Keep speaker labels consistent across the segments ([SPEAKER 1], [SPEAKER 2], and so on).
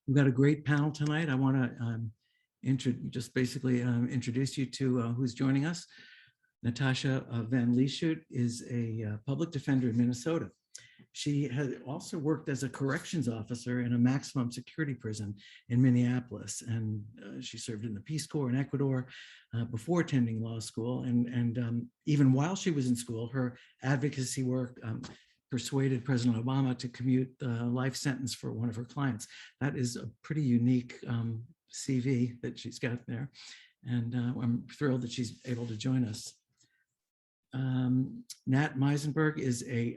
[SPEAKER 1] We've got a great panel tonight. I want to just basically introduce you to who's joining us. Natasha VanLieshout is a public defender in Minnesota. She has also worked as a corrections officer in a maximum security prison in Minneapolis, and she served in the Peace Corps in Ecuador before attending law school. And even while she was in school, her advocacy work persuaded President Obama to commute the life sentence for one of her clients. That is a pretty unique CV that she's got there. And I'm thrilled that she's able to join us. Nat Meysenburg is a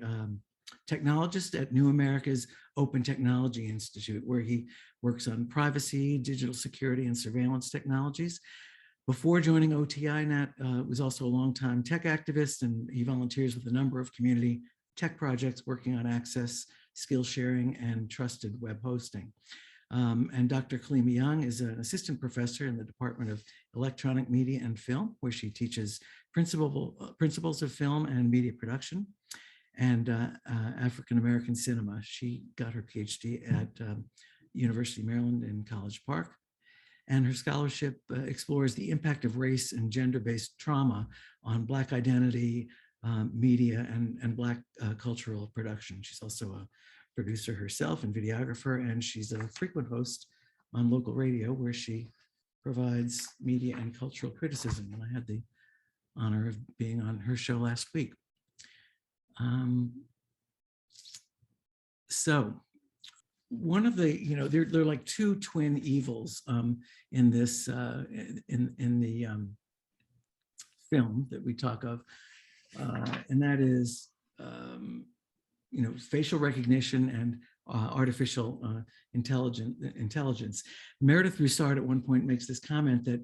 [SPEAKER 1] technologist at New America's Open Technology Institute, where he works on privacy, digital security, and surveillance technologies. Before joining OTI, Nat was also a longtime tech activist, and he volunteers with a number of community tech projects working on access, skill sharing, and trusted web hosting. And Dr. Kalima Young is an assistant professor in the Department of Electronic Media and Film, where she teaches principles of film and media production and African-American cinema. She got her PhD at University of Maryland in College Park. And her scholarship explores the impact of race and gender-based trauma on Black identity, media, and Black cultural production. She's also a producer herself and videographer, and she's a frequent host on local radio where she provides media and cultural criticism. And I had the honor of being on her show last week. So one of the, there are like two twin evils in this, in the film that we talk of, and that is, facial recognition and artificial intelligence. Meredith Broussard at one point makes this comment that,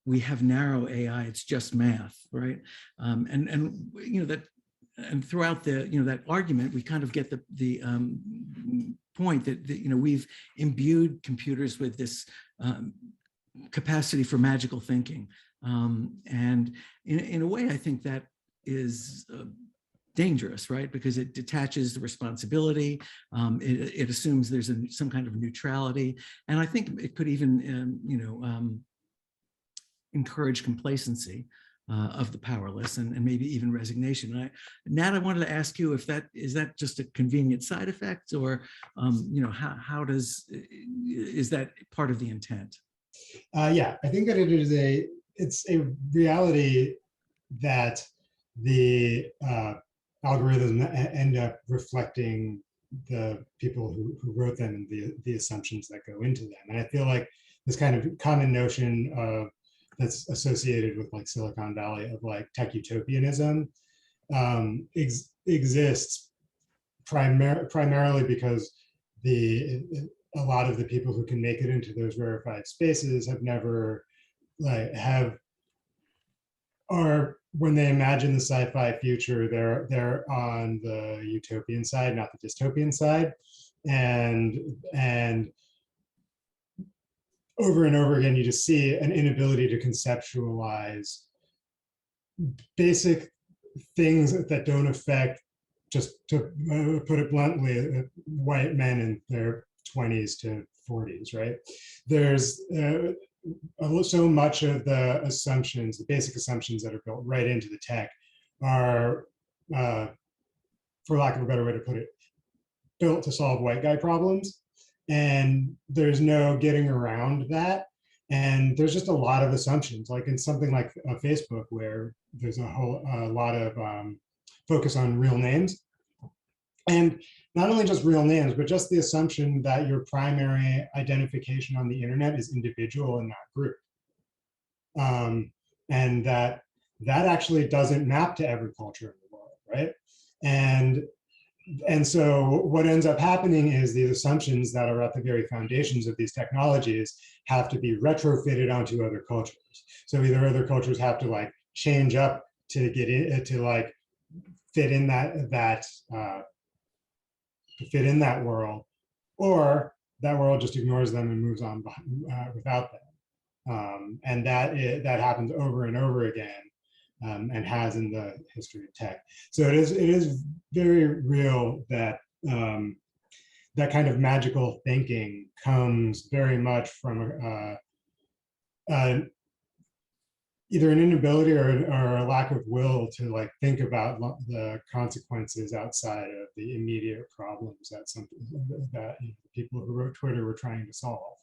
[SPEAKER 1] we have narrow AI, it's just math, right? And throughout that argument, we kind of get the point that, we've imbued computers with this capacity for magical thinking. And in a way, I think that is dangerous, right? Because it detaches the responsibility. It assumes there's some kind of neutrality. And I think it could even, encourage complacency of the powerless and maybe even resignation. Nat, I wanted to ask you if is that just a convenient side effect, or how is that part of the intent?
[SPEAKER 2] Yeah, I think that it's a reality that the algorithms end up reflecting the people who wrote them and the assumptions that go into them. And I feel like this kind of common notion of that's associated with like Silicon Valley of like tech utopianism exists primarily because a lot of the people who can make it into those rarefied spaces have never when they imagine the sci-fi future, they're on the utopian side, not the dystopian side, and over and over again, you just see an inability to conceptualize basic things that don't affect, just to put it bluntly, white men in their 20s to 40s, right? There's so much of the assumptions, the basic assumptions that are built right into the tech are, for lack of a better way to put it, built to solve white guy problems. And there's no getting around that. And there's just a lot of assumptions, like in something like Facebook, where there's a lot of focus on real names. And not only just real names, but just the assumption that your primary identification on the internet is individual and not group. And that actually doesn't map to every culture in the world, right? And so what ends up happening is these assumptions that are at the very foundations of these technologies have to be retrofitted onto other cultures. So either other cultures have to like change up to get in, to like fit in fit in that world, or that world just ignores them and moves on without them. And that happens over and over again. And has in the history of tech. So it is very real that that kind of magical thinking comes very much from either an inability or a lack of will to like think about the consequences outside of the immediate problems that that people who wrote Twitter were trying to solve.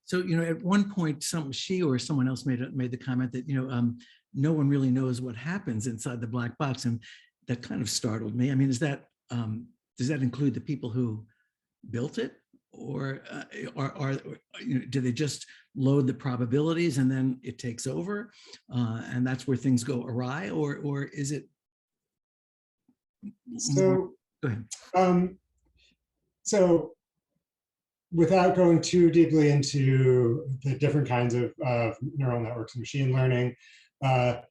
[SPEAKER 1] So, at one point, she or someone else made the comment that, no one really knows what happens inside the black box. And that kind of startled me. I mean, does that include the people who built it? Or do they just load the probabilities and then it takes over? And that's where things go awry? Or is it?
[SPEAKER 2] So,
[SPEAKER 1] go ahead.
[SPEAKER 2] So without going too deeply into the different kinds of neural networks and machine learning, the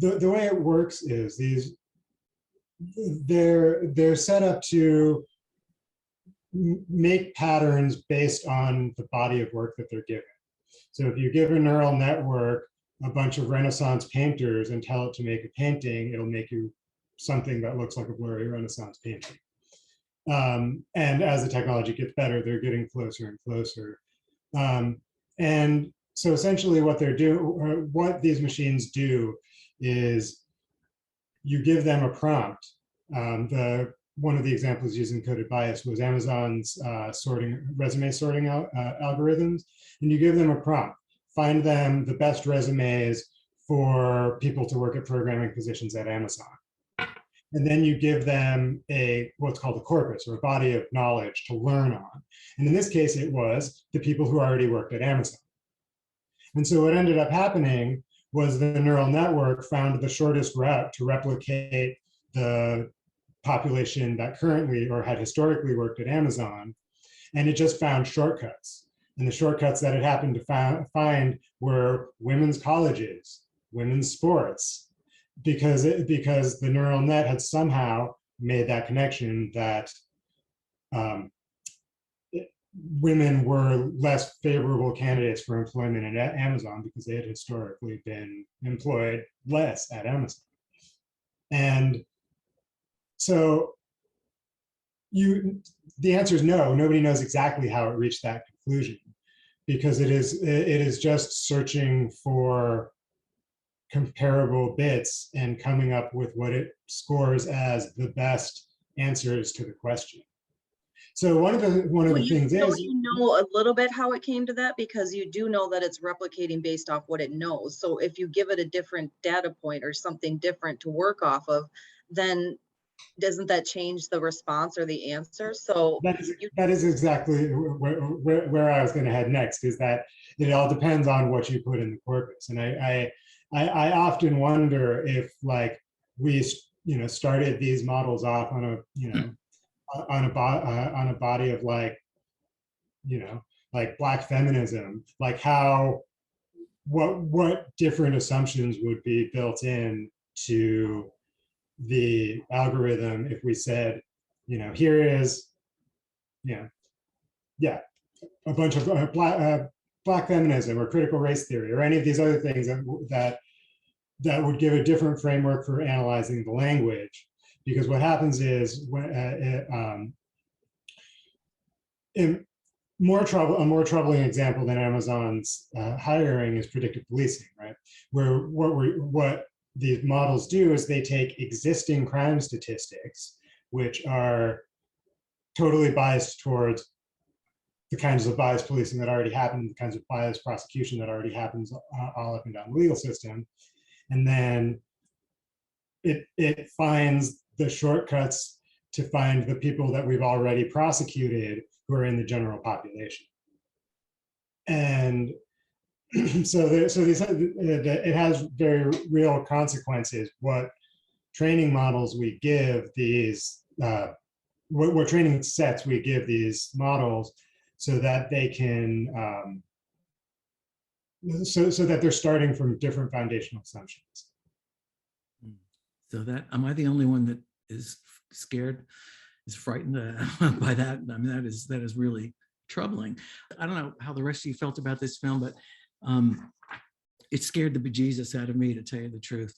[SPEAKER 2] way it works is they're set up to make patterns based on the body of work that they're given. So if you give a neural network a bunch of Renaissance painters and tell it to make a painting, it'll make you something that looks like a blurry Renaissance painting. And as the technology gets better, they're getting closer and closer. And so essentially what what these machines do is you give them a prompt. One of the examples using coded bias was Amazon's resume sorting algorithms. And you give them a prompt, find them the best resumes for people to work at programming positions at Amazon. And then you give them what's called a corpus, or a body of knowledge to learn on. And in this case, it was the people who already worked at Amazon. And so what ended up happening was the neural network found the shortest route to replicate the population that currently or had historically worked at Amazon, and it just found shortcuts. And the shortcuts that it happened to find were women's colleges, women's sports, because the neural net had somehow made that connection that women were less favorable candidates for employment at Amazon because they had historically been employed less at Amazon. And so the answer is no. Nobody knows exactly how it reached that conclusion, because it is just searching for comparable bits and coming up with what it scores as the best answers to the question. So one of the things is,
[SPEAKER 3] you know a little bit how it came to that, because you do know that it's replicating based off what it knows. So if you give it a different data point or something different to work off of, then doesn't that change the response or the answer? So
[SPEAKER 2] that is exactly where I was going to head next, is that it all depends on what you put in the corpus. And I often wonder if, like, we started these models off on a body of like Black feminism, like what different assumptions would be built in to the algorithm if we said, here is, a bunch of Black feminism or critical race theory or any of these other things that would give a different framework for analyzing the language. Because what happens is a more troubling example than Amazon's hiring is predictive policing, right? Where what these models do is they take existing crime statistics, which are totally biased towards the kinds of biased policing that already happen, the kinds of biased prosecution that already happens all up and down the legal system. And then it finds the shortcuts to find the people that we've already prosecuted who are in the general population. And so it has very real consequences what training models we give these, what training sets we give these models, so that they can, so that they're starting from different foundational assumptions.
[SPEAKER 1] So am I the only one that is scared, is frightened by that? I mean, that is really troubling. I don't know how the rest of you felt about this film, but it scared the bejesus out of me, to tell you the truth.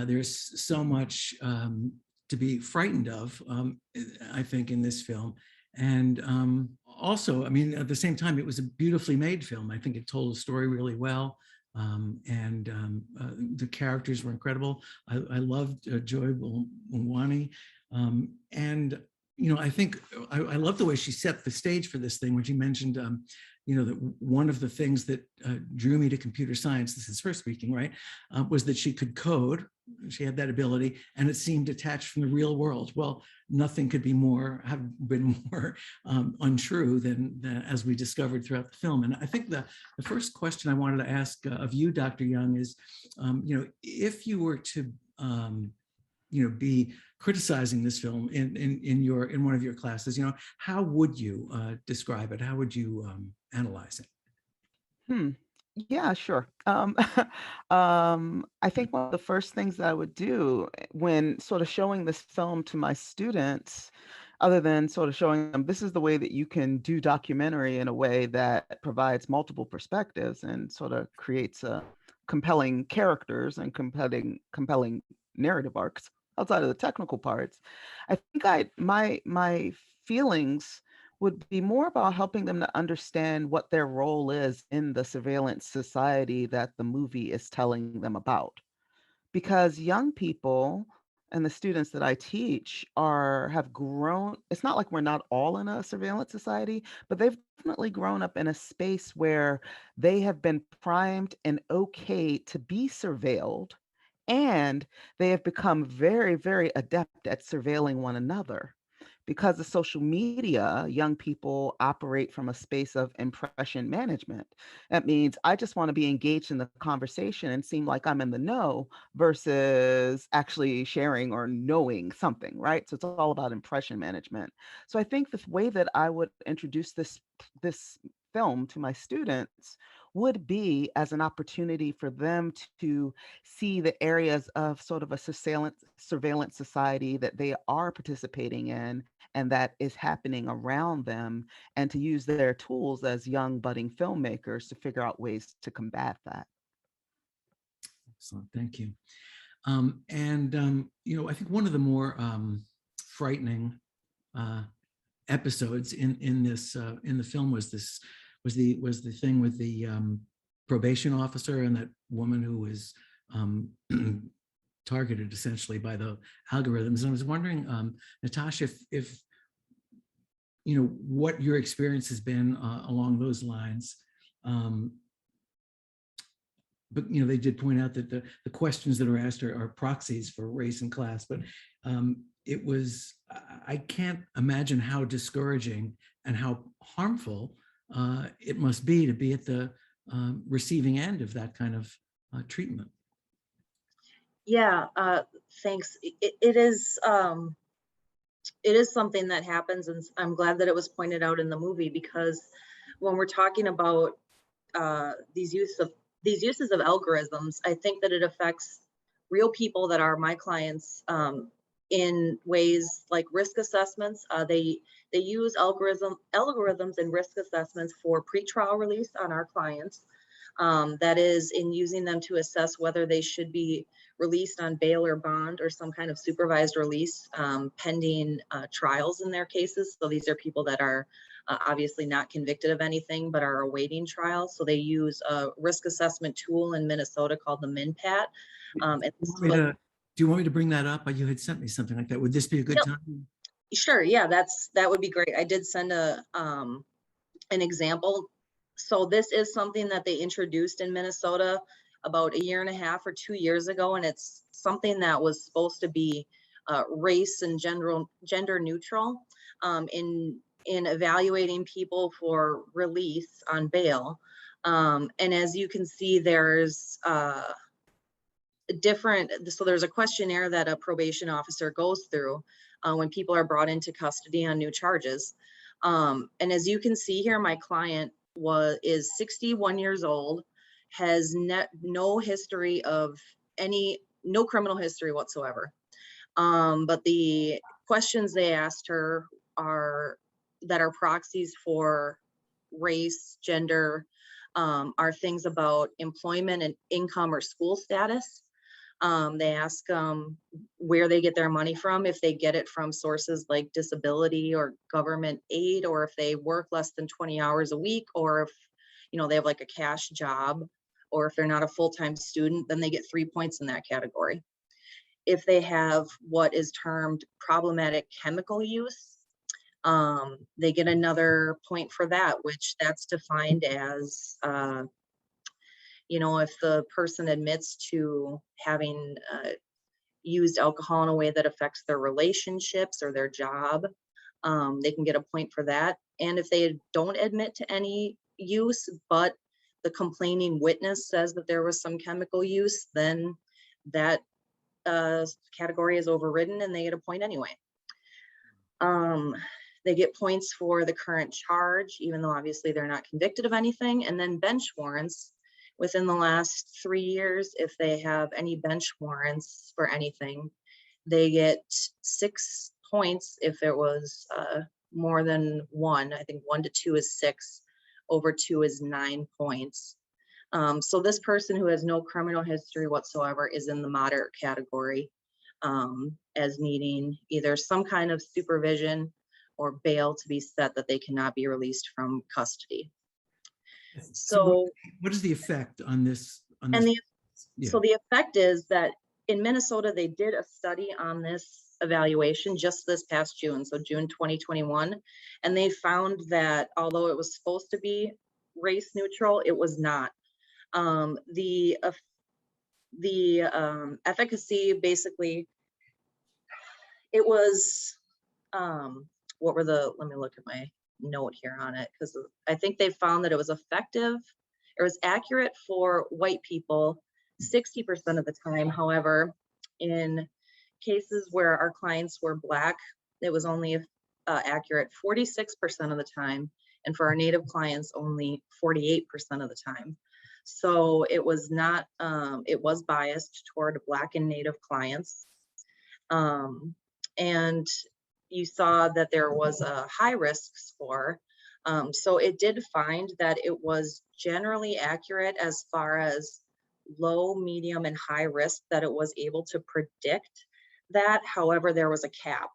[SPEAKER 1] There's so much to be frightened of, I think, in this film. And also, I mean, at the same time, it was a beautifully made film. I think it told the story really well. The characters were incredible. I loved Joy Bongwani. And, you know, I think I love the way she set the stage for this thing when she mentioned, you know, that one of the things that drew me to computer science, this is her speaking, right, was that she could code. She had that ability, and it seemed detached from the real world. Well, nothing could be have been more untrue than as we discovered throughout the film. And I think the first question I wanted to ask of you, Dr. Young, is, you know, if you were to, you know, be criticizing this film in one of your classes, you know, how would you describe it? How would you analyze it?
[SPEAKER 4] Yeah, sure. I think one of the first things that I would do when sort of showing this film to my students, other than sort of showing them this is the way that you can do documentary in a way that provides multiple perspectives and sort of creates compelling characters and compelling narrative arcs outside of the technical parts. I think my feelings would be more about helping them to understand what their role is in the surveillance society that the movie is telling them about. Because young people and the students that I teach have grown. It's not like we're not all in a surveillance society, but they've definitely grown up in a space where they have been primed and okay to be surveilled, and they have become very, very adept at surveilling one another. Because of social media, young people operate from a space of impression management. That means I just want to be engaged in the conversation and seem like I'm in the know versus actually sharing or knowing something, right? So it's all about impression management. So I think the way that I would introduce this film to my students would be as an opportunity for them to see the areas of sort of a surveillance society that they are participating in and that is happening around them, and to use their tools as young budding filmmakers to figure out ways to combat that.
[SPEAKER 1] Excellent, thank you. You know, I think one of the more frightening episodes in the film was the thing with the probation officer and that woman who was targeted essentially by the algorithms. And I was wondering, Natasha, if you know what your experience has been along those lines. But you know, they did point out that the questions that are asked are proxies for race and class. But it was, I can't imagine how discouraging and how harmful it must be to be at the receiving end of that kind of treatment.
[SPEAKER 3] Yeah, thanks. It is something that happens, and I'm glad that it was pointed out in the movie, because when we're talking about these uses of algorithms, I think that it affects real people that are my clients in ways like risk assessments. They use algorithms and risk assessments for pretrial release on our clients. That is, in using them to assess whether they should be released on bail or bond or some kind of supervised release pending trials in their cases. So these are people that are obviously not convicted of anything but are awaiting trial. So they use a risk assessment tool in Minnesota called the MinPat.
[SPEAKER 1] Do you want me to bring that up? You had sent me something like that. Would this be a good time?
[SPEAKER 3] Sure. Yeah, that would be great. I did send an example. So this is something that they introduced in Minnesota about 1.5 years or 2 years ago, and it's something that was supposed to be race and gender neutral in evaluating people for release on bail. And as you can see, there's so there's a questionnaire that a probation officer goes through when people are brought into custody on new charges. And as you can see here, my client is 61 years old, has no history of no criminal history whatsoever. But the questions they asked her that are proxies for race, gender, are things about employment and income or school status. They ask where they get their money from, if they get it from sources like disability or government aid, or if they work less than 20 hours a week, or if, you know, they have like a cash job, or if they're not a full-time student, then they get 3 points in that category. If they have what is termed problematic chemical use, they get another point for that, which that's defined as, you know, if the person admits to having used alcohol in a way that affects their relationships or their job, they can get a point for that. And if they don't admit to any use, but the complaining witness says that there was some chemical use, then that category is overridden and they get a point anyway. They get points for the current charge, even though obviously they're not convicted of anything. And then bench warrants within the last 3 years, if they have any bench warrants for anything, they get 6 points. If it was more than one, I think 1 to 2 is 6, over 2 is 9 points. So this person who has no criminal history whatsoever is in the moderate category, as needing either some kind of supervision or bail to be set that they cannot be released from custody. So
[SPEAKER 1] what is the effect on this?
[SPEAKER 3] So the effect is that in Minnesota, they did a study on this evaluation just this past June, so June 2021, and they found that although it was supposed to be race neutral, it was not. The efficacy, basically, it was, what were the, let me look at my note here on it, because I think they found that it was effective, it was accurate for white people 60% of the time. However, in cases where our clients were Black, it was only accurate 46% of the time, and for our Native clients, only 48% of the time. So it was not, it was biased toward Black and Native clients. And you saw that there was a high risk score. So it did find that it was generally accurate as far as low, medium, and high risk, that it was able to predict that. However, there was a cap.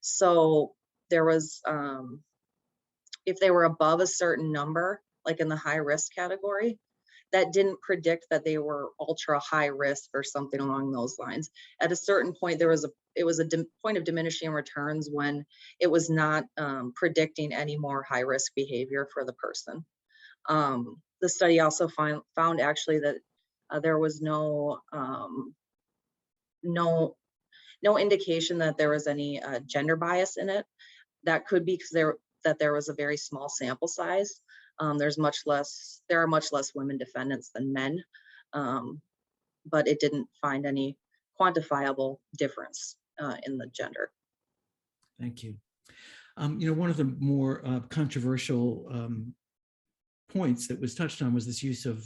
[SPEAKER 3] So there was, if they were above a certain number, like in the high risk category, that didn't predict that they were ultra high risk or something along those lines. At a certain point, it was a point of diminishing returns when it was not predicting any more high risk behavior for the person. The study also found actually that there was no indication that there was any gender bias in it. That could be because there was a very small sample size. There are much less women defendants than men, but it didn't find any quantifiable difference in the gender.
[SPEAKER 1] Thank you. You know, one of the more controversial points that was touched on was this use of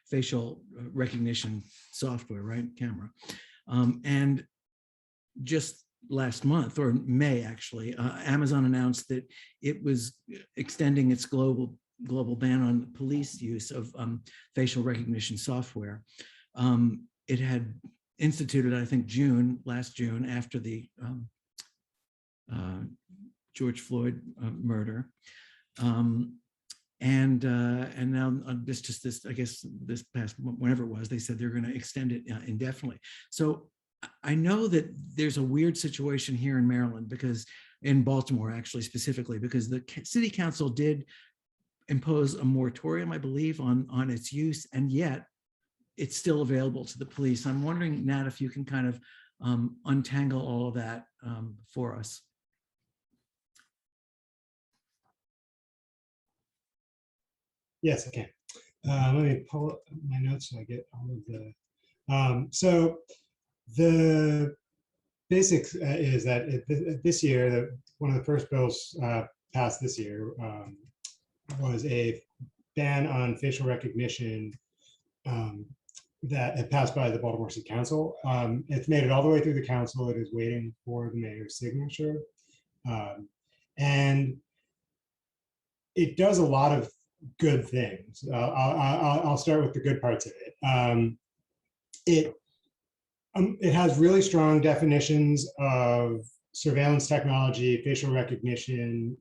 [SPEAKER 1] facial recognition software, right? Camera. And just last month, or May actually, Amazon announced that it was extending its global ban on police use of facial recognition software. It had instituted, I think, last June, after the George Floyd murder. And now this, I guess this past, whenever it was, they said they're going to extend it indefinitely. So I know that there's a weird situation here in Maryland, because in Baltimore, actually, specifically, because the city council did impose a moratorium, I believe, on its use, and yet it's still available to the police. I'm wondering, Nat, if you can kind of untangle all of that for us.
[SPEAKER 2] Yes, I can. Let me pull up my notes so I get all of the. So the basics is that this year, one of the first bills passed this year was a ban on facial recognition that had passed by the Baltimore City Council. It's made it all the way through the council. It is waiting for the mayor's signature. And it does a lot of good things. I'll start with the good parts of it. It It has really strong definitions of surveillance technology, facial recognition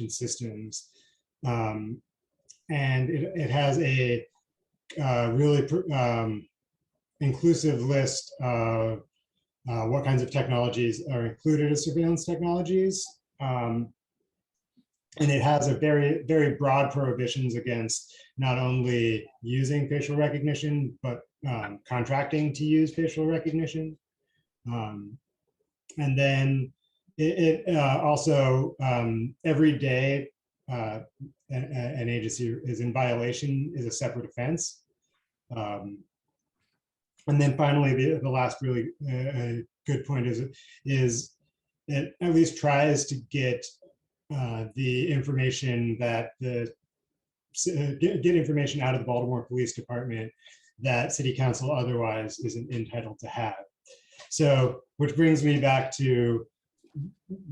[SPEAKER 2] systems, and it has a really inclusive list of what kinds of technologies are included as surveillance technologies. And it has a very, very broad prohibitions against not only using facial recognition, but contracting to use facial recognition. And then it also, every day an agency is in violation is a separate offense. And then finally, the last really good point is it at least tries to get the information that get information out of the Baltimore Police Department that City Council otherwise isn't entitled to have. So, which brings me back to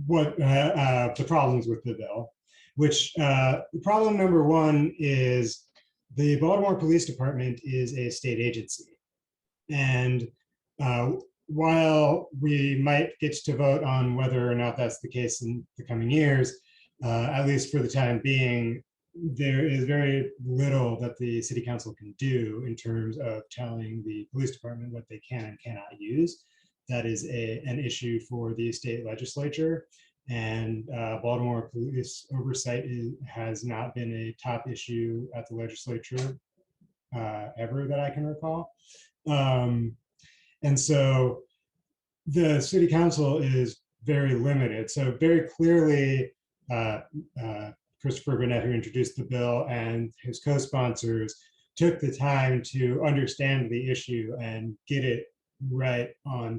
[SPEAKER 2] what the problems with the bill, which problem number one is the Baltimore Police Department is a state agency. And while we might get to vote on whether or not that's the case in the coming years, at least for the time being, there is very little that the City Council can do in terms of telling the police department what they can and cannot use. That is an issue for the state legislature, and Baltimore police oversight has not been a top issue at the legislature ever that I can recall. And so the City Council is very limited. So very clearly, Christopher Burnett, who introduced the bill, and his co-sponsors took the time to understand the issue and get it right on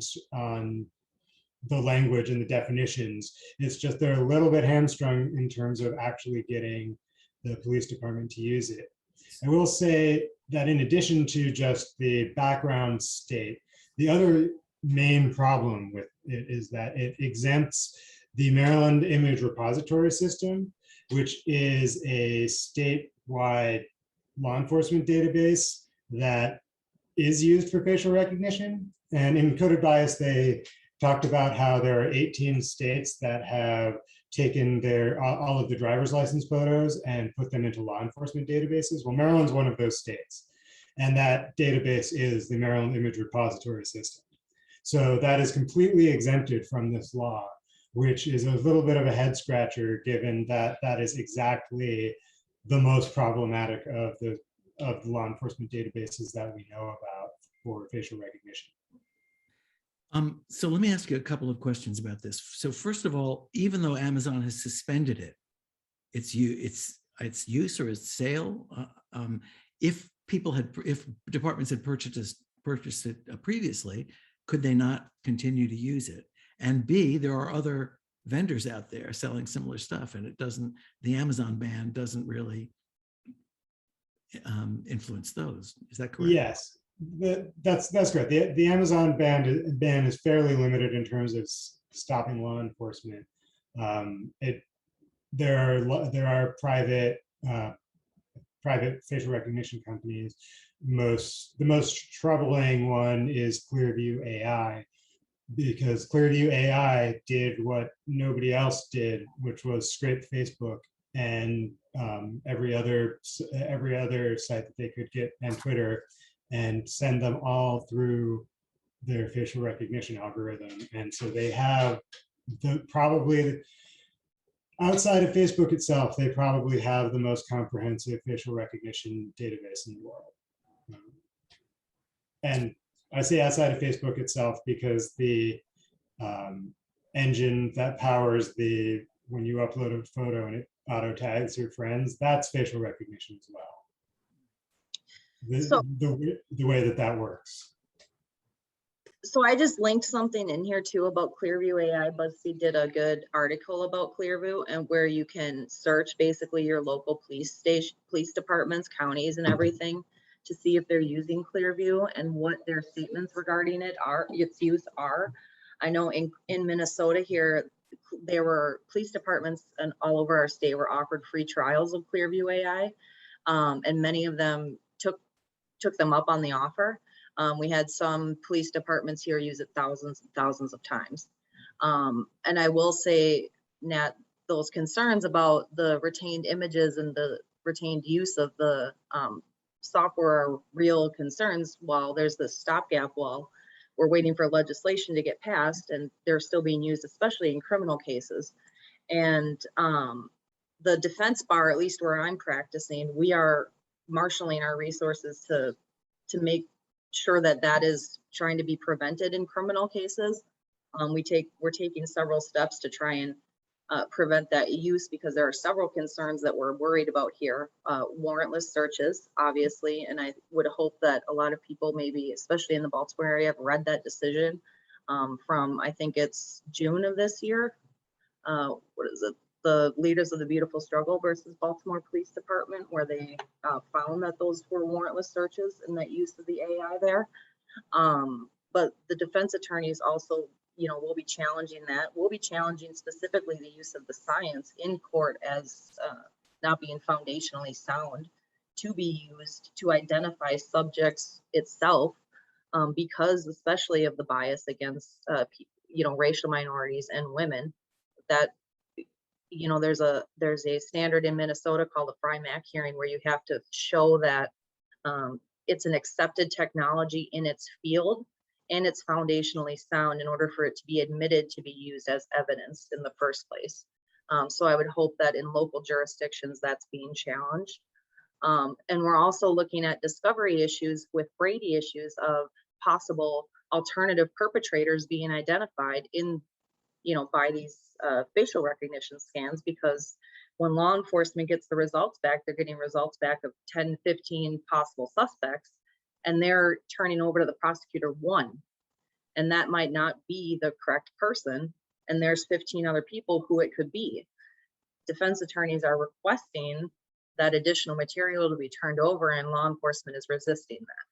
[SPEAKER 2] the language and the definitions. It's just they're a little bit hamstrung in terms of actually getting the police department to use it. I will say that in addition to just the background state, the other main problem with it is that it exempts the Maryland Image Repository System, which is a statewide law enforcement database that is used for facial recognition. And in Coded Bias, they talked about how there are 18 states that have taken all of the driver's license photos and put them into law enforcement databases. Well, Maryland's one of those states. And that database is the Maryland Image Repository System. So that is completely exempted from this law, which is a little bit of a head scratcher, given that that is exactly the most problematic of the law enforcement databases that we know about for facial recognition.
[SPEAKER 1] So let me ask you a couple of questions about this. So first of all, even though Amazon has suspended its use or its sale, if departments had purchased it previously, could they not continue to use it? And B, there are other vendors out there selling similar stuff, and the Amazon ban doesn't really influence those. Is that correct?
[SPEAKER 2] Yes, that's correct. The Amazon ban is fairly limited in terms of stopping law enforcement. There are private facial recognition companies. The most troubling one is Clearview AI, because Clearview AI did what nobody else did, which was scrape Facebook and every other site that they could get, and Twitter, and send them all through their facial recognition algorithm. And so they have probably, outside of Facebook itself, they probably have the most comprehensive facial recognition database in the world. And I say outside of Facebook itself because the engine that powers when you upload a photo and it auto tags your friends, that's facial recognition as well. The way that works.
[SPEAKER 3] So I just linked something in here too about Clearview AI. BuzzFeed did a good article about Clearview, and where you can search basically your local police departments, counties, and everything to see if they're using Clearview and what their statements regarding its use are. I know in Minnesota here, there were police departments and all over our state were offered free trials of Clearview AI, and many of them took them up on the offer. We had some police departments here use it thousands and thousands of times. And I will say, Nat, those concerns about the retained images and the retained use of the software are real concerns. While there's this stopgap while we're waiting for legislation to get passed, and they're still being used, especially in criminal cases. And the defense bar, at least where I'm practicing, we are marshaling our resources to make sure that that is trying to be prevented in criminal cases. We're taking several steps to try and prevent that use, because there are several concerns that we're worried about here. Warrantless searches, obviously, and I would hope that a lot of people, maybe especially in the Baltimore area, have read that decision from, I think it's June of this year. What is it? The Leaders of the Beautiful Struggle versus Baltimore Police Department, where they found that those were warrantless searches and that use of the AI there. But the defense attorneys also, will be challenging that. We'll be challenging specifically the use of the science in court as not being foundationally sound to be used to identify subjects itself, because especially of the bias against, racial minorities and women. That, there's a standard in Minnesota called the Fry-Mac hearing, where you have to show that it's an accepted technology in its field and it's foundationally sound in order for it to be admitted to be used as evidence in the first place. So I would hope that in local jurisdictions that's being challenged. And we're also looking at discovery issues with Brady issues of possible alternative perpetrators being identified in, by these facial recognition scans, because when law enforcement gets the results back, they're getting results back of 10, 15 possible suspects, and they're turning over to the prosecutor one, and that might not be the correct person, and there's 15 other people who it could be. Defense attorneys are requesting that additional material to be turned over, and law enforcement is resisting that.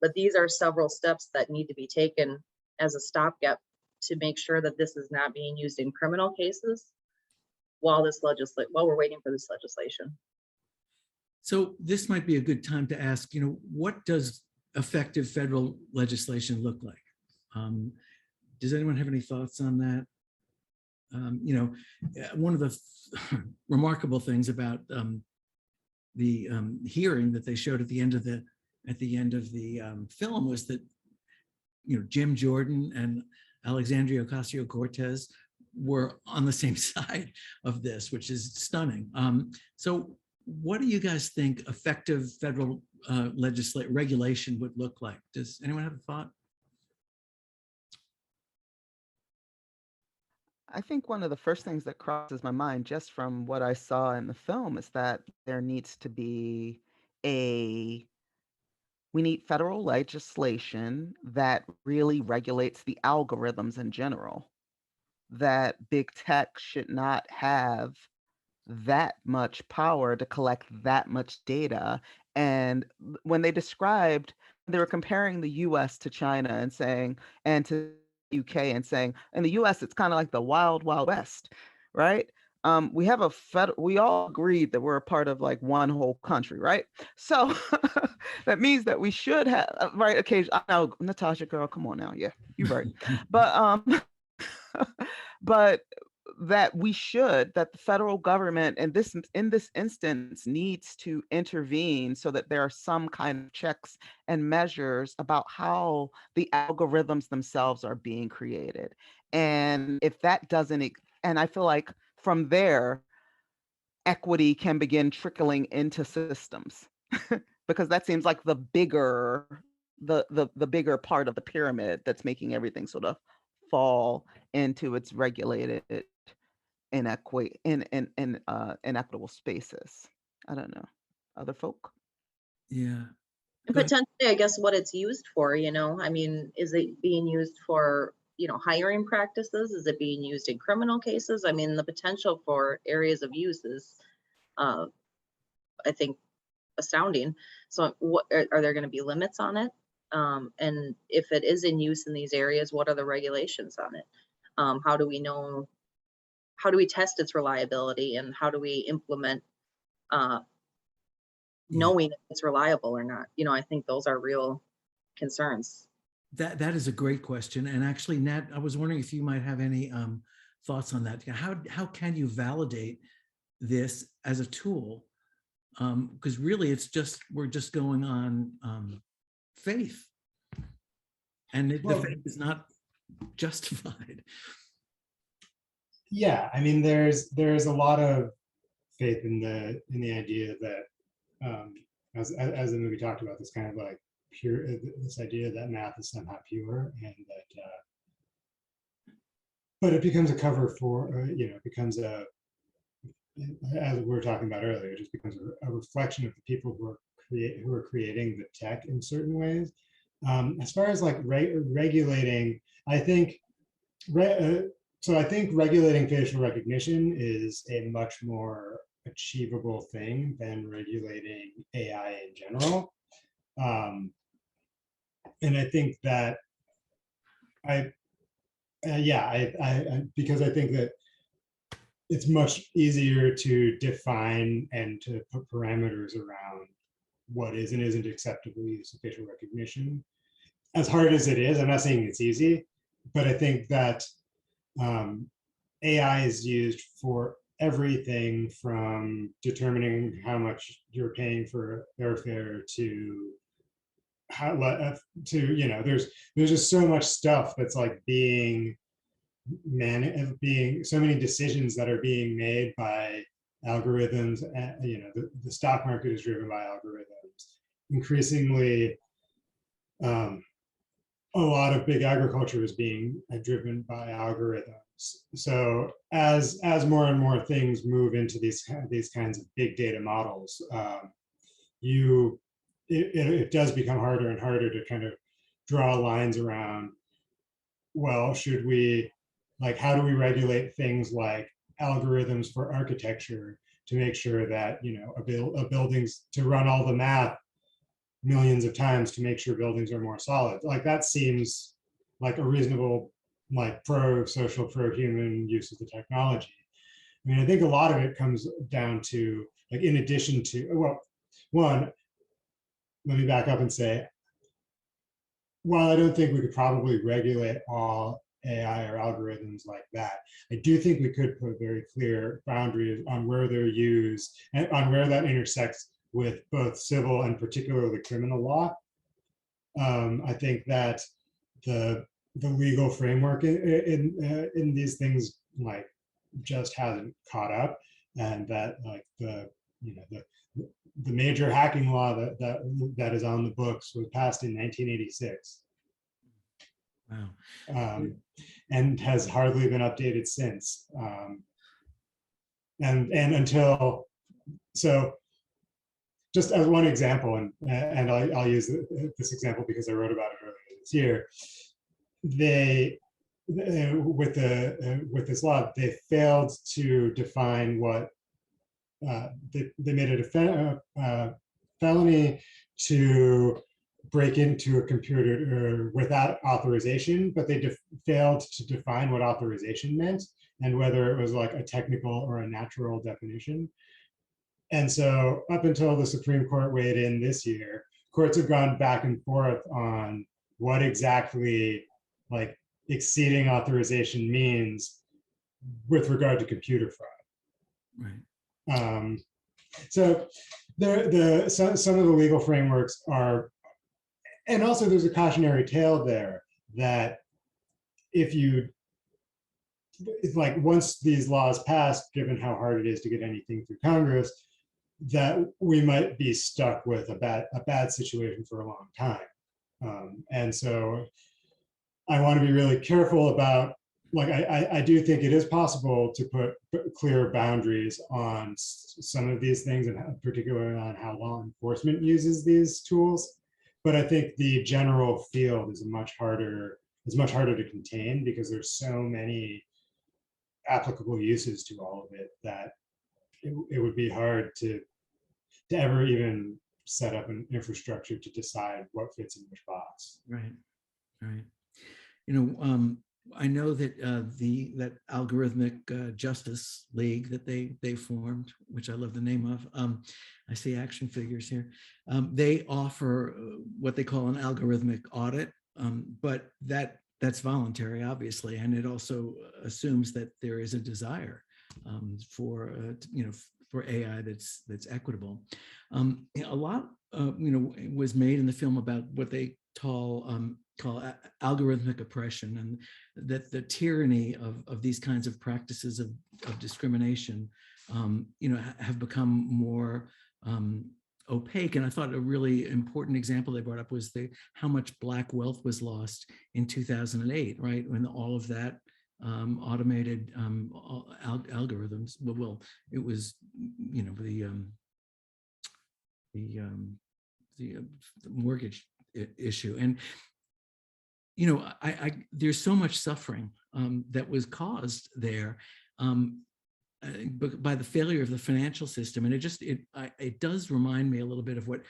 [SPEAKER 3] But these are several steps that need to be taken as a stopgap to make sure that this is not being used in criminal cases while we're waiting for this legislation.
[SPEAKER 1] So this might be a good time to ask, what does effective federal legislation look like? Does anyone have any thoughts on that? One of the remarkable things about the hearing that they showed at the end of the film was that Jim Jordan and Alexandria Ocasio-Cortez were on the same side of this, which is stunning. So what do you guys think effective federal regulation would look like? Does anyone have a thought?
[SPEAKER 4] I think one of the first things that crosses my mind just from what I saw in the film is that there needs to be we need federal legislation that really regulates the algorithms in general. That big tech should not have that much power to collect that much data. And when they were comparing the US to China and saying, and to UK and saying, in the US, it's kind of like the wild, wild west, right? We have we all agreed that we're a part of like one whole country, right? So that means that we should have, right? Occasionally, I know, Natasha, girl, come on now. Yeah, you're right. But, but that the federal government in this instance needs to intervene so that there are some kind of checks and measures about how the algorithms themselves are being created. And if that doesn't, and I feel like from there, equity can begin trickling into systems because that seems like the bigger part of the pyramid that's making everything sort of fall into its regulated inequitable spaces. I don't know. Other folk?
[SPEAKER 1] Yeah.
[SPEAKER 3] Potentially, I guess what it's used for, I mean, is it being used for, hiring practices? Is it being used in criminal cases? I mean, the potential for areas of use is, I think, astounding. So what are there going to be limits on it? And if it is in use in these areas, what are the regulations on it? How do we know? How do we test its reliability, and how do we implement knowing if it's reliable or not? I think those are real concerns.
[SPEAKER 1] That is a great question. And actually, Nat, I was wondering if you might have any thoughts on that. How can you validate this as a tool? Because really, we're just going on faith, and the faith is not justified.
[SPEAKER 2] Yeah, I mean, there's a lot of faith in the idea that, as the movie talked about, this kind of like pure, this idea that math is somehow pure, and that, but it becomes a cover for, it becomes a, as we were talking about earlier, it just becomes a reflection of the people who are creating the tech in certain ways. As far as like regulating, I think, so I think regulating facial recognition is a much more achievable thing than regulating AI in general. And I think that because I think that it's much easier to define and to put parameters around what is and isn't acceptable use of facial recognition. As hard as it is, I'm not saying it's easy, but I think that AI is used for everything from determining how much you're paying for airfare to how there's just so much stuff that's like being so many decisions that are being made by algorithms. The stock market is driven by algorithms. Increasingly, a lot of big agriculture is being driven by algorithms. So as more and more things move into these kinds of big data models, it does become harder and harder to kind of draw lines around, well, should we, like, how do we regulate things like algorithms for architecture to make sure that, a building's to run all the math millions of times to make sure buildings are more solid. Like, that seems like a reasonable, like, pro-social, pro-human use of the technology. I mean, I think a lot of it comes down to, like, in addition to, well, one, let me back up and say, while I don't think we could probably regulate all AI or algorithms like that, I do think we could put very clear boundaries on where they're used and on where that intersects with both civil and particularly criminal law. I think that the legal framework in these things, like, just hasn't caught up, and that, like, the major hacking law that is on the books was passed in 1986.
[SPEAKER 1] Wow.
[SPEAKER 2] And has hardly been updated since. And until, so just as one example, and I'll use this example because I wrote about it earlier this year. With this law, they failed to define what they made it a felony to break into a computer without authorization, but they failed to define what authorization meant and whether it was like a technical or a natural definition. And so up until the Supreme Court weighed in this year, courts have gone back and forth on what exactly, like, exceeding authorization means with regard to computer fraud.
[SPEAKER 1] Right.
[SPEAKER 2] So some of the legal frameworks are, and also there's a cautionary tale there that it's like, once these laws pass, given how hard it is to get anything through Congress, that we might be stuck with a bad situation for a long time. And so I want to be really careful about, like, I do think it is possible to put clear boundaries on some of these things, and particularly on how law enforcement uses these tools. But I think the general field is much harder to contain because there's so many applicable uses to all of it that it would be hard to ever even set up an infrastructure to decide what fits in which box.
[SPEAKER 1] Right. I know that that algorithmic justice league that they formed, which I love the name of. I see action figures here. They offer what they call an algorithmic audit, but that's voluntary, obviously, and it also assumes that there is a desire for for AI that's equitable. A lot was made in the film about what they call algorithmic oppression, and that the tyranny of these kinds of practices of discrimination have become more opaque. And I thought a really important example they brought up was how much Black wealth was lost in 2008, right? When all of that automated algorithms, well, it was, the mortgage issue. And there's so much suffering that was caused there by the failure of the financial system, and it does remind me a little bit of what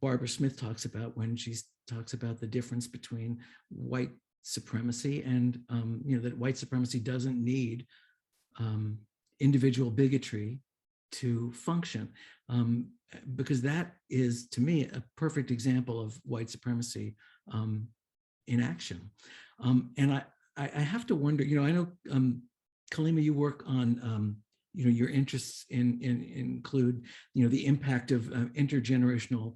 [SPEAKER 1] Barbara Smith talks about when she talks about the difference between white supremacy and that white supremacy doesn't need individual bigotry to function, because that is, to me, a perfect example of white supremacy in action. And I have to wonder, I know, Kalima, you work on, your interests include, the impact of intergenerational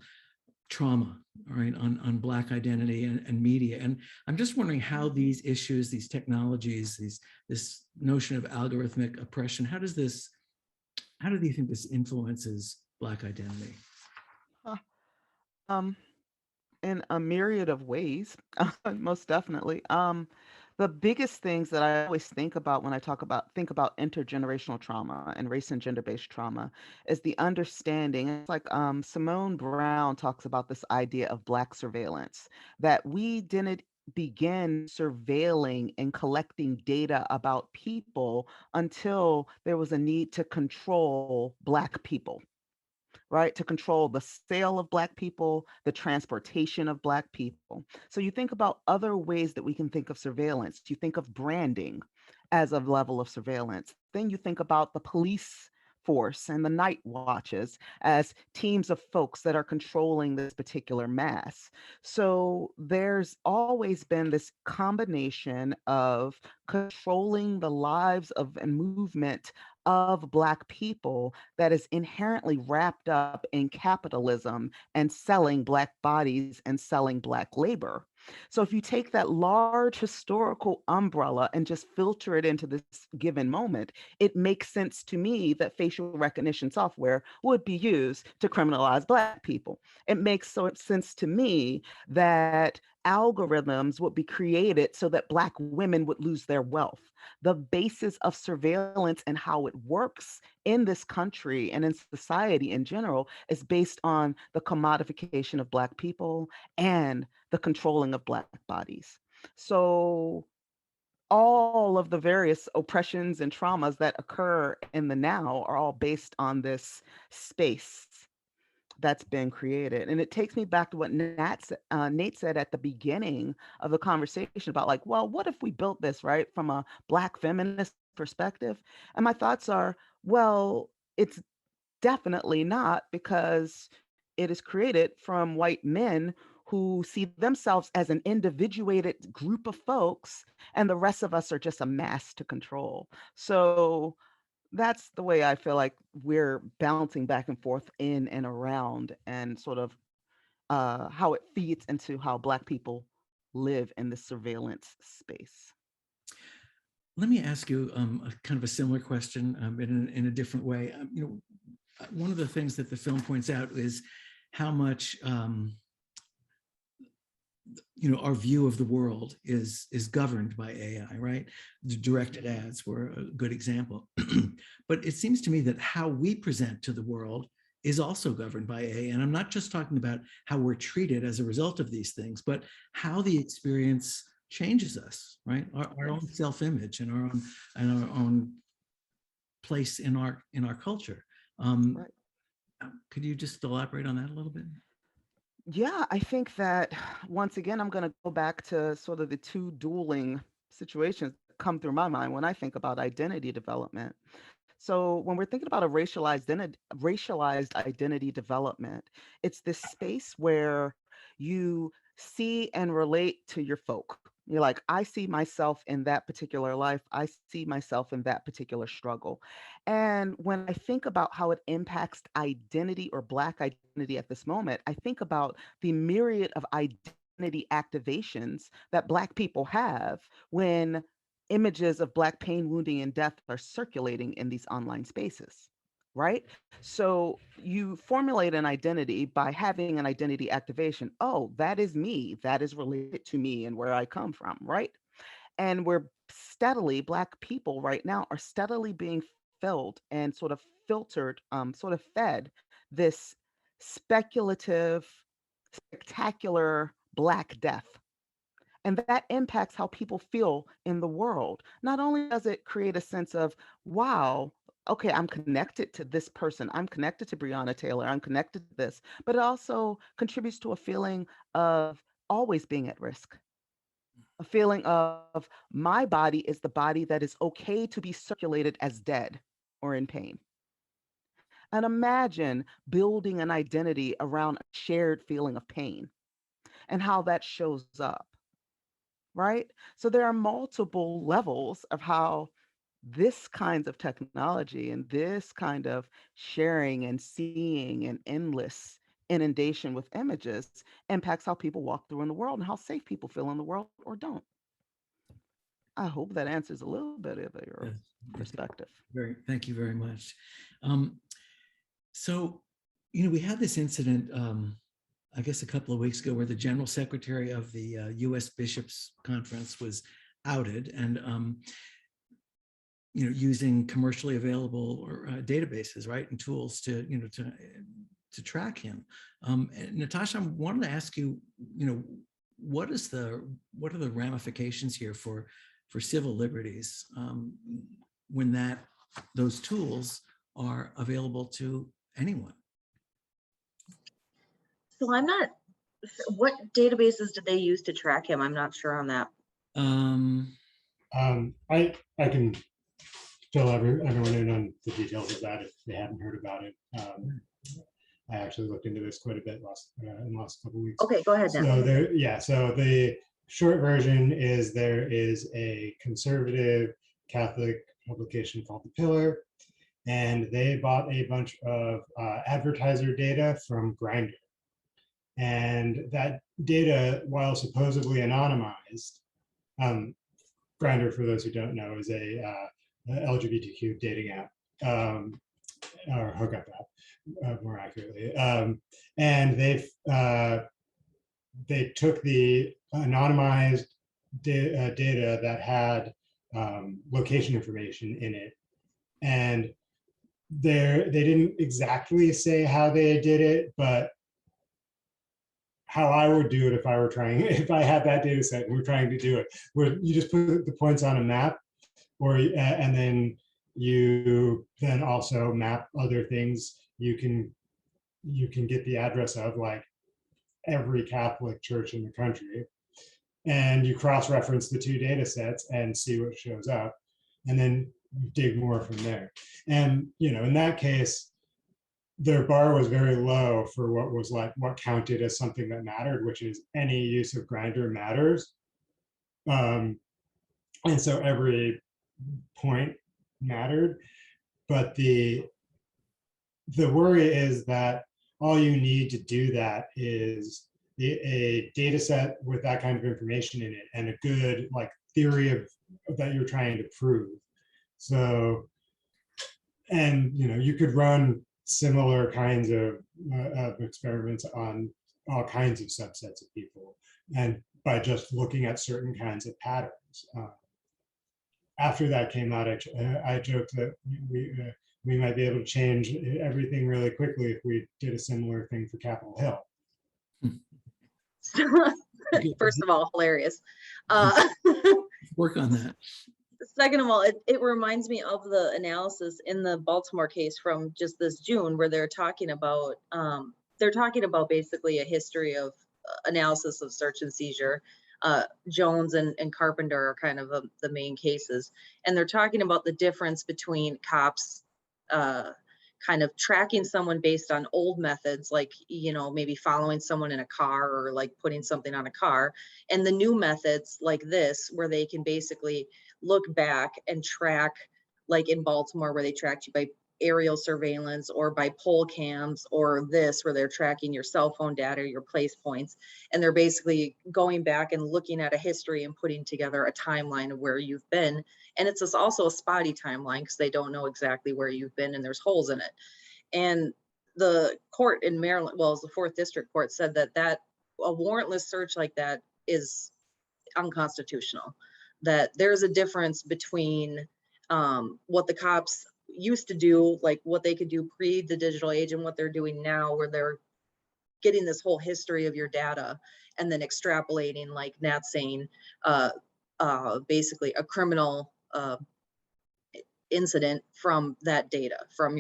[SPEAKER 1] trauma, right, on Black identity and media. And I'm just wondering how these issues, these technologies, this notion of algorithmic oppression, how do you think this influences Black identity?
[SPEAKER 4] Huh. In a myriad of ways, most definitely. The biggest things that I always think about when I think about intergenerational trauma and race and gender-based trauma is the understanding. It's like Simone Brown talks about this idea of Black surveillance, that we didn't begin surveilling and collecting data about people until there was a need to control Black people, right? To control the sale of Black people, the transportation of Black people. So you think about other ways that we can think of surveillance. You think of branding as a level of surveillance. Then you think about the police force and the night watches as teams of folks that are controlling this particular mass. So there's always been this combination of controlling the lives of and movement of Black people that is inherently wrapped up in capitalism and selling Black bodies and selling Black labor. So if you take that large historical umbrella and just filter it into this given moment, it makes sense to me that facial recognition software would be used to criminalize Black people. It makes sense to me that algorithms would be created so that Black women would lose their wealth. The basis of surveillance and how it works in this country and in society in general is based on the commodification of Black people and the controlling of Black bodies. So all of the various oppressions and traumas that occur in the now are all based on this space that's been created. And it takes me back to what Nate said at the beginning of the conversation about, like, well, what if we built this, right, from a Black feminist perspective? And my thoughts are, well, it's definitely not, because it is created from white men who see themselves as an individuated group of folks, and the rest of us are just a mass to control. So that's the way I feel like we're bouncing back and forth in and around, and sort of how it feeds into how Black people live in the surveillance space.
[SPEAKER 1] Let me ask you a kind of a similar question in a different way. One of the things that the film points out is how much our view of the world is governed by AI, right? The directed ads were a good example. But it seems to me that how we present to the world is also governed by AI. And I'm not just talking about how we're treated as a result of these things, but how the experience changes us, right? Our own self-image and our own place in our culture.
[SPEAKER 4] Right.
[SPEAKER 1] Could you just elaborate on that a little bit?
[SPEAKER 4] Yeah, I think that once again, I'm going to go back to sort of the two dueling situations that come through my mind when I think about identity development. So when we're thinking about a racialized identity development, it's this space where you see and relate to your folk. You're like, I see myself in that particular life. I see myself in that particular struggle. And when I think about how it impacts identity or Black identity at this moment, I think about the myriad of identity activations that Black people have when images of Black pain, wounding, and death are circulating in these online spaces, right? So you formulate an identity by having an identity activation. Oh, that is me. That is related to me and where I come from, right? And we're steadily, Black people right now are steadily being filled and sort of filtered, sort of fed this speculative, spectacular Black death, and that impacts how people feel in the world. Not only does it create a sense of, wow, okay, I'm connected to this person, I'm connected to Breonna Taylor, I'm connected to this, but it also contributes to a feeling of always being at risk, a feeling of my body is the body that is okay to be circulated as dead or in pain. And imagine building an identity around a shared feeling of pain and how that shows up, right? So there are multiple levels of how this kinds of technology and this kind of sharing and seeing and endless inundation with images impacts how people walk through in the world and how safe people feel in the world or don't. I hope that answers a little bit of your
[SPEAKER 1] Yes.
[SPEAKER 4] perspective.
[SPEAKER 1] Thank you very much. So, we had this incident, I guess a couple of weeks ago, where the general secretary of the U.S. Bishops Conference was outed and, using commercially available or databases, right, and tools to, to track him. And Natasha, I wanted to ask you, what are the ramifications here for civil liberties when those tools are available to anyone?
[SPEAKER 3] So what databases did they use to track him? I'm not sure on that.
[SPEAKER 2] I can fill everyone in on the details of that if they haven't heard about it. I actually looked into this quite a bit in the last couple of weeks.
[SPEAKER 3] Okay, go ahead now.
[SPEAKER 2] So the short version is there is a conservative Catholic publication called The Pillar, and they bought a bunch of advertiser data from Grindr. And that data, while supposedly anonymized, Grindr, for those who don't know, is a LGBTQ dating app, or hookup app, more accurately. And they took the anonymized data that had location information in it, and they didn't exactly say how they did it, but how I would do it if I had that data set and we're trying to do it, where you just put the points on a map, and then you then also map other things. You can get the address of like every Catholic church in the country, and you cross-reference the two data sets and see what shows up, and then dig more from there. And in that case, their bar was very low for what counted as something that mattered, which is any use of Grindr matters. And so every point mattered. But the worry is that all you need to do that is a data set with that kind of information in it and a good theory of that you're trying to prove. So, and you could run similar kinds of experiments on all kinds of subsets of people, and by just looking at certain kinds of patterns. After that came out, I joked that we might be able to change everything really quickly if we did a similar thing for Capitol Hill.
[SPEAKER 3] First of all, hilarious.
[SPEAKER 1] Work on that.
[SPEAKER 3] Second of all, it reminds me of the analysis in the Baltimore case from just this June, where they're talking about basically a history of analysis of search and seizure Jones and Carpenter are kind of the main cases. And they're talking about the difference between cops kind of tracking someone based on old methods, like, you know, maybe following someone in a car or like putting something on a car, and the new methods like this, where they can basically look back and track, like in Baltimore, where they tracked you by aerial surveillance or by pole cams, or this where they're tracking your cell phone data, your place points, and they're basically going back and looking at a history and putting together a timeline of where you've been. And it's also a spotty timeline because they don't know exactly where you've been and there's holes in it. And the court in Maryland, well, it was the 4th District Court, said that a warrantless search like that is unconstitutional, that there's a difference between what the cops used to do, like what they could do pre the digital age, and what they're doing now, where they're getting this whole history of your data and then extrapolating, like Nat's saying, basically a criminal incident from that data, from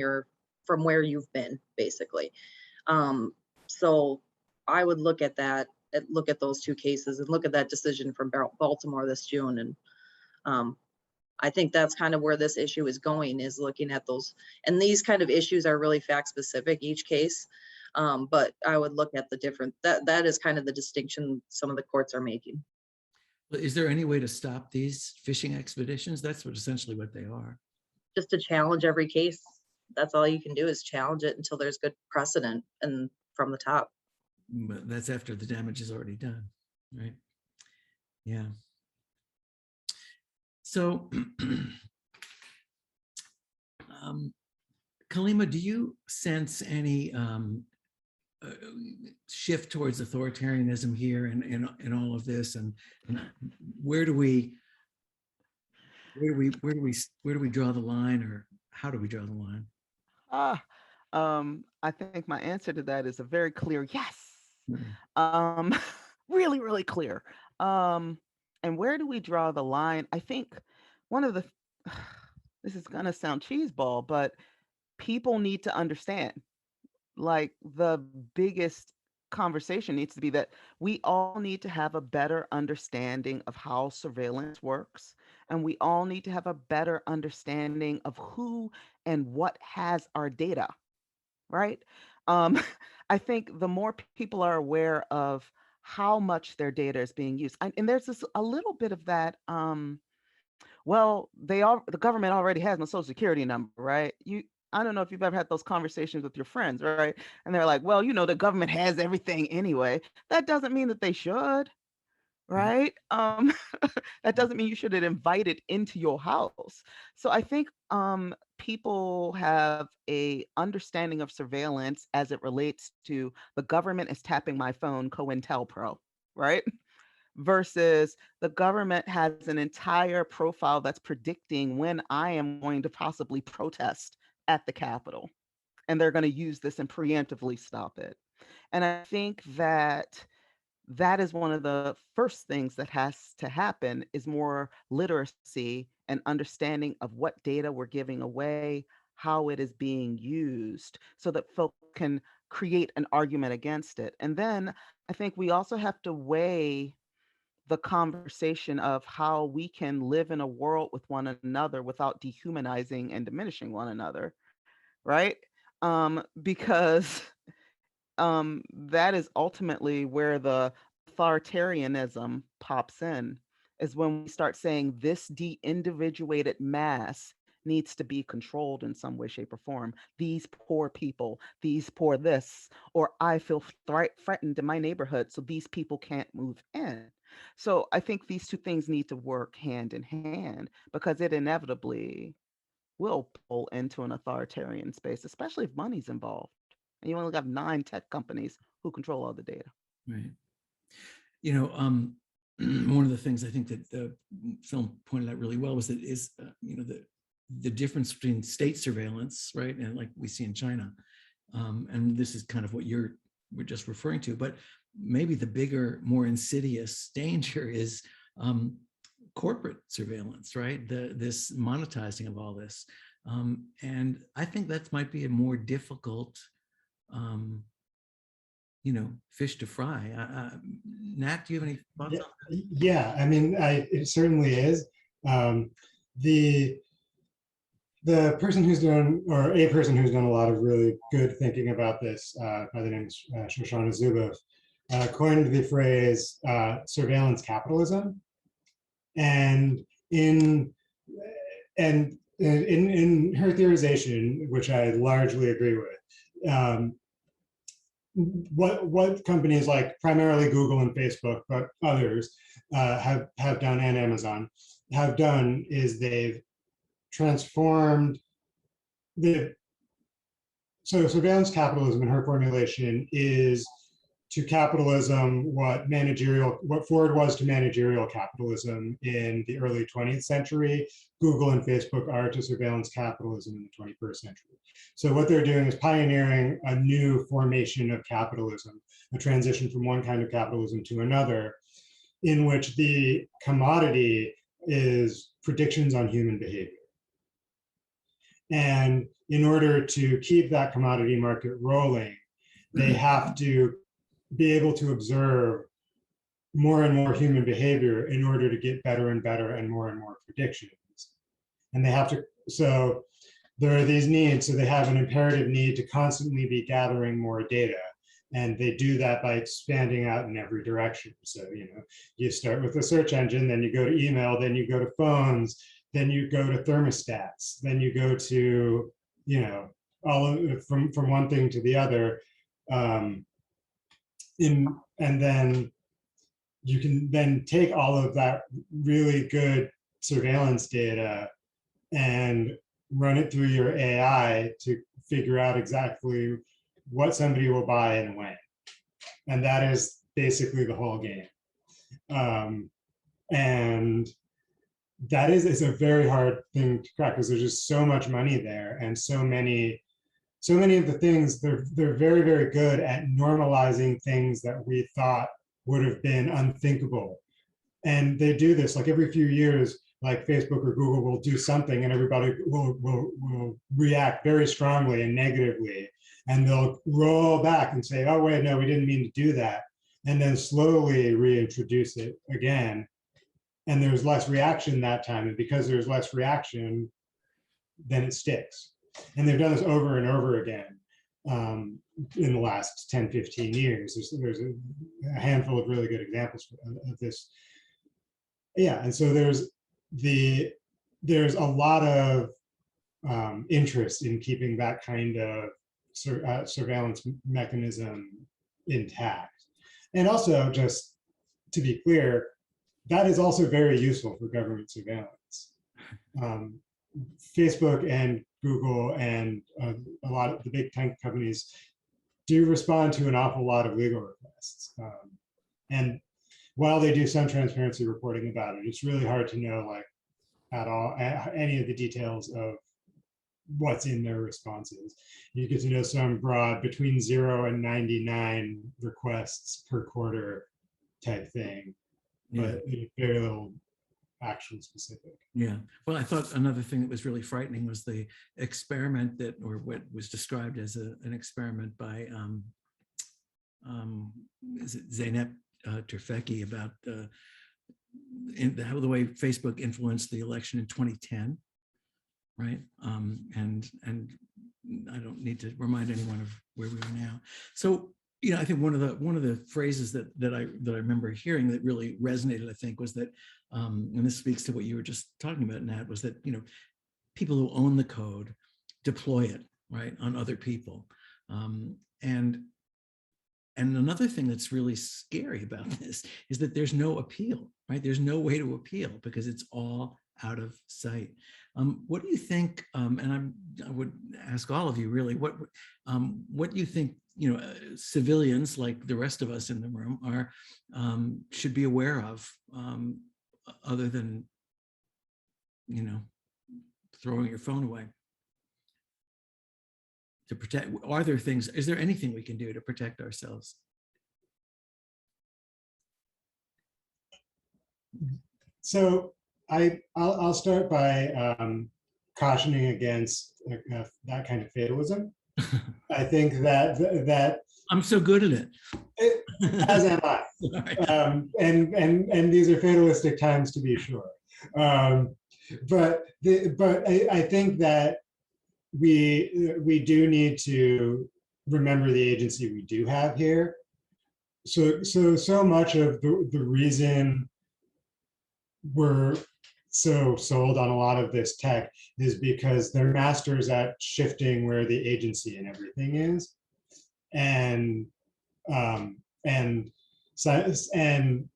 [SPEAKER 3] where you've been, basically. So I would look at that, look at those 2 cases and look at that decision from Baltimore this June. And I think that's kind of where this issue is going, is looking at those. And these kind of issues are really fact specific, each case. But I would look at the different, that is kind of the distinction some of the courts are making.
[SPEAKER 1] Is there any way to stop these fishing expeditions? That's essentially what they are.
[SPEAKER 3] Just to challenge every case. That's all you can do, is challenge it until there's good precedent and from the top.
[SPEAKER 1] But that's after the damage is already done, right? Yeah. So, Kalima, do you sense any shift towards authoritarianism here in all of this, and where do we draw the line, or how do we draw the line?
[SPEAKER 4] I think my answer to that is a very clear yes.
[SPEAKER 1] Mhm.
[SPEAKER 4] Really, really clear. And where do we draw the line? I think one of the this is gonna sound cheeseball, but people need to understand. Like, the biggest conversation needs to be that we all need to have a better understanding of how surveillance works, and we all need to have a better understanding of who and what has our data, right? Um, I think the more people are aware of how much their data is being used, and there's a little bit of that. Well, the government already has my social security number, right? I don't know if you've ever had those conversations with your friends, right? And they're like, well, the government has everything anyway. That doesn't mean that they should, right? That doesn't mean you should invite it into your house. So I think people have a understanding of surveillance as it relates to the government is tapping my phone, COINTELPRO, right? Versus the government has an entire profile that's predicting when I am going to possibly protest at the Capitol. And they're going to use this and preemptively stop it. And I think that is one of the first things that has to happen, is more literacy and understanding of what data we're giving away, how it is being used, so that folk can create an argument against it. And then I think we also have to weigh the conversation of how we can live in a world with one another without dehumanizing and diminishing one another, right? Because that is ultimately where the authoritarianism pops in, is when we start saying this de-individuated mass needs to be controlled in some way, shape, or form. These poor people, these poor this, or I feel threatened in my neighborhood, so these people can't move in. So I think these 2 things need to work hand in hand, because it inevitably will pull into an authoritarian space, especially if money's involved. And you only got 9 tech companies who control all the data.
[SPEAKER 1] Right. One of the things I think that the film pointed out really well was that the difference between state surveillance, right, and like we see in China, and this is kind of what we're just referring to, but maybe the bigger, more insidious danger is corporate surveillance, right? This monetizing of all this, and I think that might be a more difficult fish to fry. Nat, do you have any thoughts
[SPEAKER 2] Yeah,
[SPEAKER 1] on that?
[SPEAKER 2] yeah, I mean, it certainly is. The the person who's done, or a person who's done a lot of really good thinking about this, by the name of Shoshana Zuboff, coined the phrase surveillance capitalism. And in in her theorization, which I largely agree with, what companies like primarily Google and Facebook, but others have done, and Amazon have done, is they've transformed the, so surveillance capitalism in her formulation is to capitalism what Ford was to managerial capitalism in the early 20th century, Google and Facebook are to surveillance capitalism in the 21st century. So what they're doing is pioneering a new formation of capitalism, a transition from one kind of capitalism to another, in which the commodity is predictions on human behavior. And in order to keep that commodity market rolling, they have to be able to observe more and more human behavior in order to get better and better and more predictions. And they have to, so there are these needs, so they have an imperative need to constantly be gathering more data. And they do that by expanding out in every direction. So, you start with a search engine, then you go to email, then you go to phones, then you go to thermostats, then you go to, all of, from one thing to the other. And then you can then take all of that really good surveillance data and run it through your AI to figure out exactly what somebody will buy and when. And that is basically the whole game. And that is a very hard thing to crack, because there's just so much money there, and so many of the things, they're very, very good at normalizing things that we thought would have been unthinkable. And they do this like every few years, like Facebook or Google will do something and everybody will react very strongly and negatively. And they'll roll back and say, oh, wait, no, we didn't mean to do that. And then slowly reintroduce it again. And there's less reaction that time. And because there's less reaction, then it sticks. And they've done this over and over again in the last 10, 15 years. There's a handful of really good examples of this. Yeah, and so there's a lot of interest in keeping that kind of surveillance mechanism intact. And also, just to be clear, that is also very useful for government surveillance. Facebook and Google and a lot of the big tech companies do respond to an awful lot of legal requests. And while they do some transparency reporting about it, it's really hard to know, like, at all, any of the details of what's in their responses. You get to know some broad between 0 and 99 requests per quarter type thing, but very little actual specific.
[SPEAKER 1] Yeah. Well, I thought another thing that was really frightening was the experiment that, or what was described as an experiment by is it Zeynep Tufekci about how the way Facebook influenced the election in 2010, right? And I don't need to remind anyone of where we are now. So, I think one of the phrases that I remember hearing that really resonated, I think, was that, and this speaks to what you were just talking about, Nat, was that people who own the code deploy it, right, on other people. And another thing that's really scary about this is that there's no appeal, right? There's no way to appeal because it's all out of sight. What do you think? And I would ask all of you really, what do you think? Civilians like the rest of us in the room are should be aware of, other than throwing your phone away. To protect, are there things? Is there anything we can do to protect ourselves?
[SPEAKER 2] So I'll start by cautioning against that kind of fatalism. I think that
[SPEAKER 1] I'm so good at it.
[SPEAKER 2] As am I. And these are fatalistic times, to be sure. But I think that we do need to remember the agency we do have here. So much of the reason we're so sold on a lot of this tech is because they're masters at shifting where the agency and everything is, and science and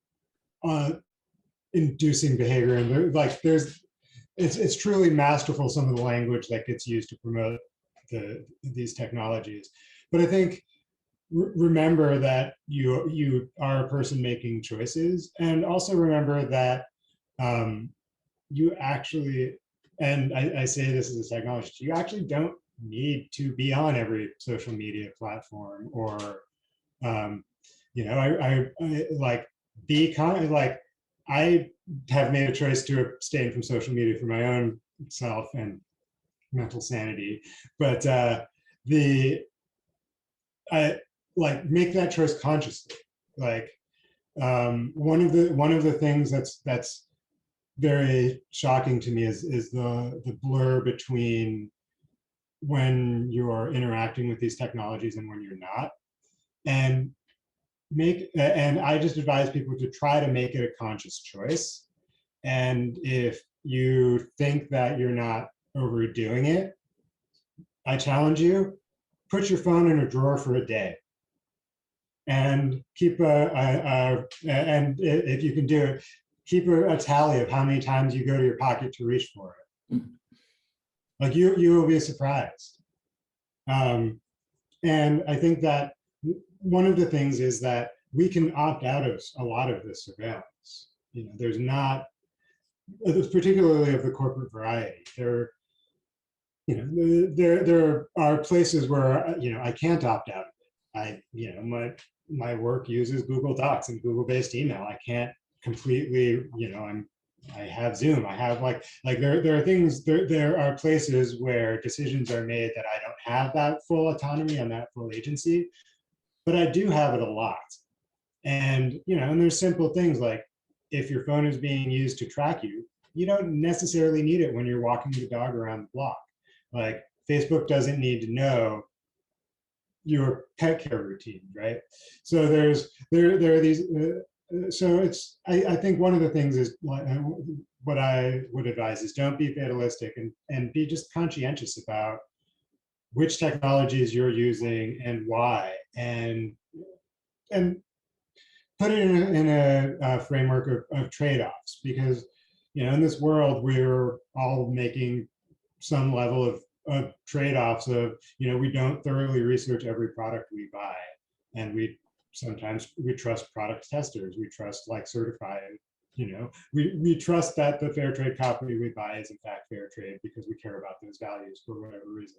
[SPEAKER 2] inducing behavior, and like it's truly masterful, some of the language that gets used to promote these technologies. But I think remember that you are a person making choices, and also remember that you actually, and I say this as a technologist, you actually don't need to be on every social media platform, or you know, I like be kind of like, I have made a choice to abstain from social media for my own self and mental sanity, but I like make that choice consciously. Like one of the things that's very shocking to me is the blur between when you're interacting with these technologies and when you're not. And I just advise people to try to make it a conscious choice. And if you think that you're not overdoing it, I challenge you, put your phone in a drawer for a day and keep and if you can do it, keep a tally of how many times you go to your pocket to reach for it. Like you will be surprised. And I think that one of the things is that we can opt out of a lot of this surveillance. You know, there's not, particularly of the corporate variety. There are places where, you know, I can't opt out of it. You know, my work uses Google Docs and Google-based email. I can't completely, you know, I have Zoom. I have like there are things, there are places where decisions are made that I don't have that full autonomy and that full agency, but I do have it a lot. And, you know, and there's simple things like, if your phone is being used to track you, you don't necessarily need it when you're walking the dog around the block. Like Facebook doesn't need to know your pet care routine, right? So there are these, so it's, I think one of the things is, what I would advise is don't be fatalistic, and be just conscientious about which technologies you're using and why, and put it in a framework of trade-offs, because, you know, in this world, we're all making some level of trade-offs of, you know, we don't thoroughly research every product we buy, and sometimes we trust product testers, we trust like certified, you know, we trust that the fair trade coffee we buy is in fact fair trade because we care about those values for whatever reason.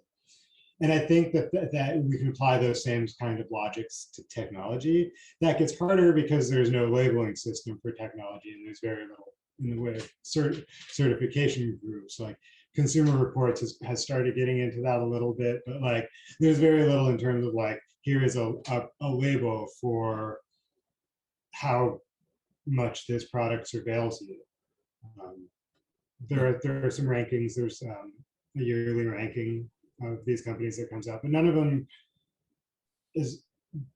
[SPEAKER 2] And I think that we can apply those same kind of logics to technology. That gets harder because there's no labeling system for technology, and there's very little in the way of certification groups. Like Consumer Reports has started getting into that a little bit, but like there's very little in terms of like, here is a label for how much this product surveils you. There are some rankings. There's a yearly ranking of these companies that comes out, but none of them is,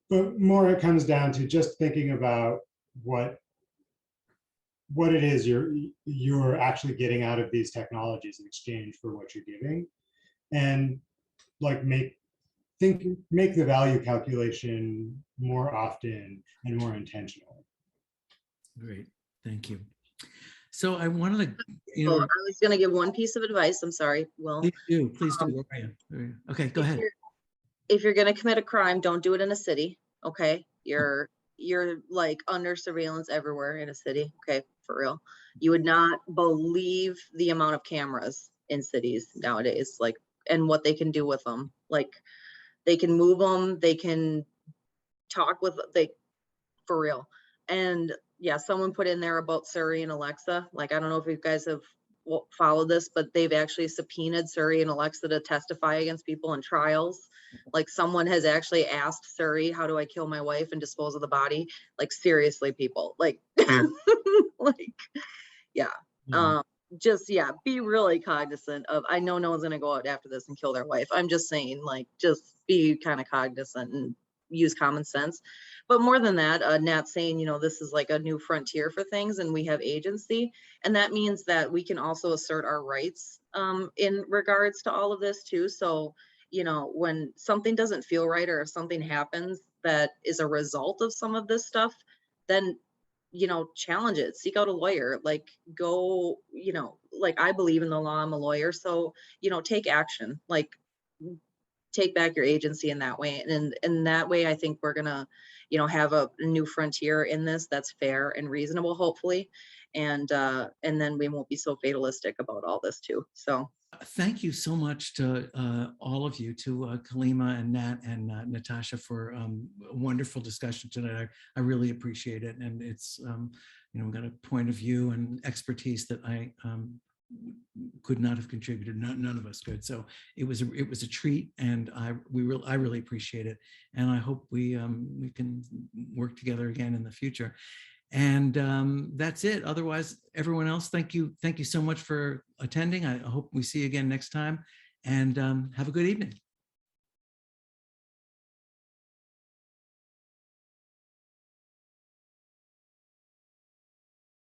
[SPEAKER 2] but more it comes down to just thinking about what it is you're actually getting out of these technologies in exchange for what you're giving, and like make the value calculation more often and more intentional.
[SPEAKER 1] Great, thank you. So I wanted to, you
[SPEAKER 3] Well,
[SPEAKER 1] know,
[SPEAKER 3] I was going to give one piece of advice. I'm sorry, Will.
[SPEAKER 1] please do. Where are you? Okay, go ahead.
[SPEAKER 3] If you're going to commit a crime, don't do it in a city. Okay, you're like under surveillance everywhere in a city. Okay, for real. You would not believe the amount of cameras in cities nowadays, like, and what they can do with them. Like, they can move them, they can talk with, for real. And yeah, someone put in there about Siri and Alexa. Like, I don't know if you guys have followed this, but they've actually subpoenaed Siri and Alexa to testify against people in trials. Like someone has actually asked Surrey, how do I kill my wife and dispose of the body? Like seriously, people, like, like, yeah.
[SPEAKER 2] Yeah.
[SPEAKER 3] Just, yeah, be really cognizant of, I know no one's gonna go out after this and kill their wife. I'm just saying, like, just be kind of cognizant and use common sense. But more than that, Nat's saying, you know, this is like a new frontier for things and we have agency. And that means that we can also assert our rights in regards to all of this too. So, you know, when something doesn't feel right or if something happens that is a result of some of this stuff, then, you know, challenge it, seek out a lawyer, like go, you know, like I believe in the law, I'm a lawyer. So, you know, take action, like take back your agency in that way. And in that way, I think we're gonna, you know, have a new frontier in this that's fair and reasonable, hopefully. And then we won't be so fatalistic about all this too. So
[SPEAKER 1] Thank you so much to all of you, to Kalima and Nat and Natasha, for a wonderful discussion tonight. I really appreciate it. And it's, you know, got a point of view and expertise that I could not have contributed. None of us could. So it was a treat, and I really appreciate it. And I hope we can work together again in the future. And that's it. Otherwise, everyone else, thank you so much for attending. I hope we see you again next time, and have a good evening.